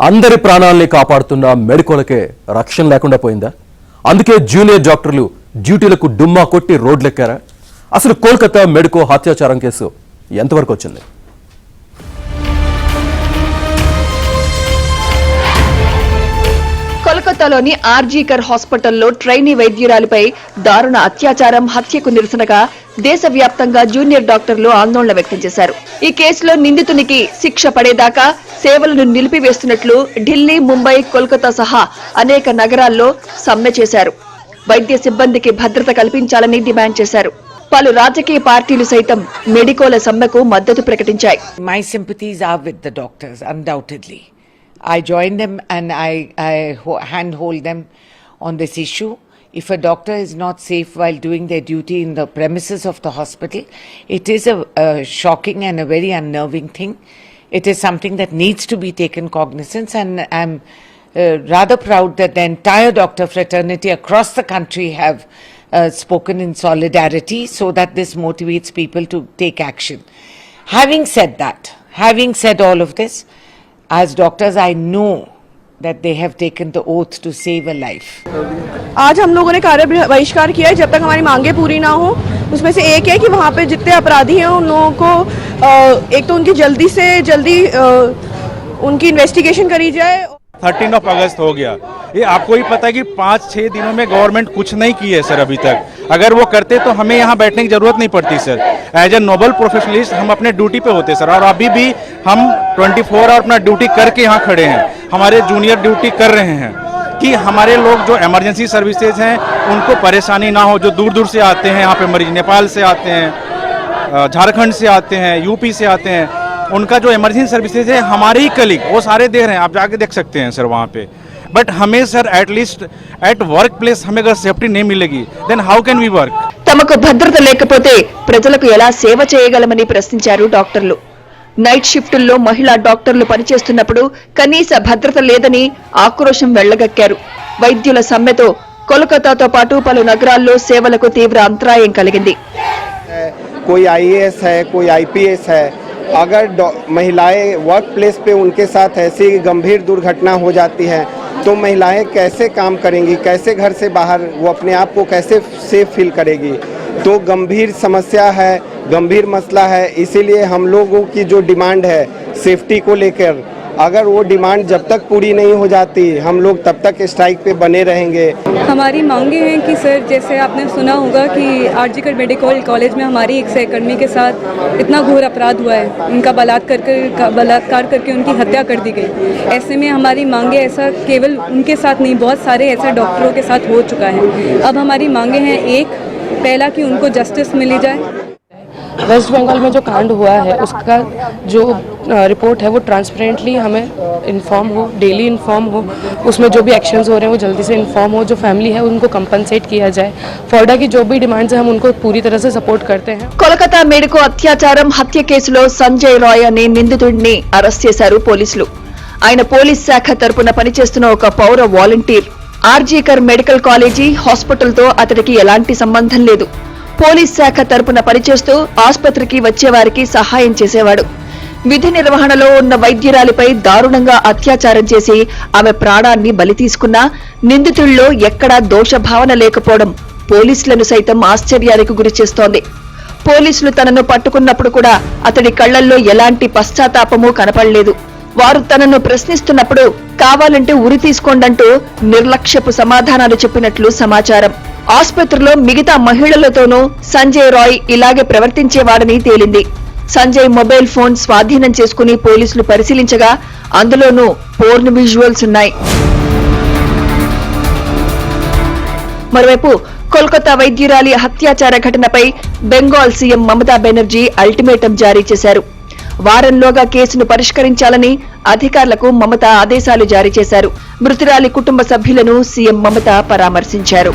అందరి ప్రాణాల్ని కాపాడుతున్న మెడికోలకే రక్షణ లేకుండా పోయిందా? అందుకే జూనియర్ డాక్టర్లు డ్యూటీలకు డుమ్మా కొట్టి రోడ్లెక్కారా? అసలు కోల్కతా మెడికో హత్యాచారం కేసు ఎంతవరకు వచ్చింది? కోల్కతాలోని ఆర్జీకర్ హాస్పిటల్లో ట్రైనీ వైద్యురాలిపై దారుణ అత్యాచారం హత్యకు నిరసనగా దేశవ్యాప్తంగా జూనియర్ డాక్టర్లు ఆందోళన వ్యక్తం చేశారు. ఈ కేసులో నిందితునికి శిక్ష పడేదాకా సేవలను నిలిపివేస్తున్నట్లు ఢిల్లీ, ముంబై, కోల్కతా సహా అనేక నగరాల్లో సమ్మె చేశారు. వైద్య సిబ్బందికి భద్రత కల్పించాలని డిమాండ్ చేశారు. పలు రాజకీయ పార్టీలు సైతం మెడికోల సమ్మెకు మద్దతు ప్రకటించాయి. My sympathies are with the doctors, undoubtedly. I join them and I handhold them on this issue. If a doctor is not safe while doing their duty in the premises of the hospital, it is a shocking and a very unnerving thing. It is something that needs to be taken cognizance, and I'm rather proud that the entire doctor fraternity across the country have spoken in solidarity so that this motivates people to take action. Having said all of this, as doctors, I know that they have taken the oath to save a life. आज हम लोगों ने कार्य बहिष्कार किया है जब तक हमारी मांगे पूरी ना हो. उसमें से एक है कि वहाँ पे जितने अपराधी हैं उन लोगों को एक तो उनकी जल्दी से जल्दी उनकी इन्वेस्टिगेशन करी जाए. 13 अगस्त हो गया. ये आपको ही पता है कि 5-6 दिनों में गवर्नमेंट कुछ नहीं की है सर अभी तक. अगर वो करते तो हमें यहाँ बैठने की जरूरत नहीं पड़ती sir. As a noble professionalist हम अपने ड्यूटी पे होते सर, और अभी भी हम 24 आवर अपना ड्यूटी करके यहाँ खड़े हैं. हमारे जूनियर ड्यूटी कर रहे हैं कि हमारे लोग जो इमरजेंसी सर्विसेज हैं उनको परेशानी ना हो. जो दूर दूर से आते हैं यहाँ पे मरीज, नेपाल से आते हैं, झारखंड से आते हैं, यूपी से आते हैं, उनका जो इमरजेंसी सर्विसेज है हमारे ही कलीग वो सारे देख रहे हैं. आप जाके देख सकते हैं सर वहाँ पे. बट हमें sir at least at work place हमें अगर सेफ्टी नहीं मिलेगी then how can we work? తమకు భద్రత లేకపోతే ప్రజలకు ఎలా సేవ చేయగలమని ప్రశ్నించారు డాక్టర్లు. నైట్ షిఫ్టుల్లో మహిళా డాక్టర్లు పనిచేస్తున్నప్పుడు కనీస భద్రత లేదని ఆక్రోశం వెళ్లగక్కారు. వైద్యుల సమ్మెతో కోల్కతాతో పాటు పలు నగరాల్లో సేవలకు తీవ్ర అంతరాయం కలిగింది. कोई आईएएस है, कोई आईपीएस है, अगर महिलाएं वर्क प्लेस पे उनके साथ ऐसी गंभीर दुर्घटना हो जाती है तो महिलाएं कैसे काम करेंगी, कैसे घर से बाहर वो अपने आप को कैसे सेफ फील करेगी? तो गंभीर समस्या है, गंभीर मसला है. इसीलिए हम लोगों की जो डिमांड है सेफ्टी को लेकर, अगर वो डिमांड जब तक पूरी नहीं हो जाती हम लोग तब तक स्ट्राइक पे बने रहेंगे. हमारी मांगे हैं कि सर, जैसे आपने सुना होगा कि आरजीकर मेडिकल कॉलेज में हमारी एक सहकर्मी के साथ इतना घोर अपराध हुआ है, उनका बलात्कार करके उनकी हत्या कर दी गई. ऐसे में हमारी मांगे, ऐसा केवल उनके साथ नहीं बहुत सारे ऐसे डॉक्टरों के साथ हो चुका है. अब हमारी मांगे हैं, एक, पहला कि उनको जस्टिस मिली जाए. वेस्ट बंगाल में जो कांड हुआ है उसका जो रिपोर्ट है वो ट्रांसपेरेंटली हमें इन्फॉर्म हो, डेली इन्फॉर्म हो. उसमें जो भी एक्शंस हो रहे हैं वो जल्दी से इन्फॉर्म हो. जो फैमिली है उनको कंपनसेट किया जाए. फोर्डा की जो भी डिमांड्स है हम उनको पूरी तरह से सपोर्ट करते हैं. కోల్కతా మెడికో అత్యాచారం హత్య కేసులో సంజయ్ రాయ్ అనే నిందితుడిని అరెస్ట్ చేశారు పోలీసులు. ఆయన పోలీస్ శాఖ తరపున పనిచేస్తున్న ఒక పౌర వాలంటీర్. ఆర్జీకర్ మెడికల్ కాలేజీ హాస్పిటల్తో అతడికి ఎలాంటి సంబంధం లేదు. పోలీస్ శాఖ తరపున పనిచేస్తూ ఆసుపత్రికి వచ్చేవారికి సహాయం చేసేవాడు. విధి నిర్వహణలో ఉన్న వైద్యురాలిపై దారుణంగా అత్యాచారం చేసి ఆమె ప్రాణాన్ని బలి తీసుకున్నా నిందితుల్లో ఎక్కడా దోషభావన లేకపోవడం పోలీసులను సైతం ఆశ్చర్యానికి గురిచేస్తోంది. పోలీసులు తనను పట్టుకున్నప్పుడు కూడా అతడి కళ్లల్లో ఎలాంటి పశ్చాత్తాపమూ కనపడలేదు. వారు తనను ప్రశ్నిస్తున్నప్పుడు కావాలంటే ఉరి తీసుకోండంటూ నిర్లక్ష్యపు సమాధానాలు చెప్పినట్లు సమాచారం. ఆసుపత్రిలో మిగతా మహిళలతోనూ సంజయ్ రాయ్ ఇలాగే ప్రవర్తించేవాడని తేలింది. సంజయ్ మొబైల్ ఫోన్ స్వాధీనం చేసుకుని పోలీసులు పరిశీలించగా అందులోనూ పోర్న్ విజువల్స్ ఉన్నాయి. మరోవైపు కోల్కతా వైద్యురాలి హత్యాచార ఘటనపై బెంగాల్ సీఎం మమతా బెనర్జీ అల్టిమేటం జారీ చేశారు. వారంలోగా కేసును పరిష్కరించాలని అధికారులకు మమత ఆదేశాలు జారీ చేశారు. మృతురాలి కుటుంబ సభ్యులను సీఎం మమత పరామర్శించారు.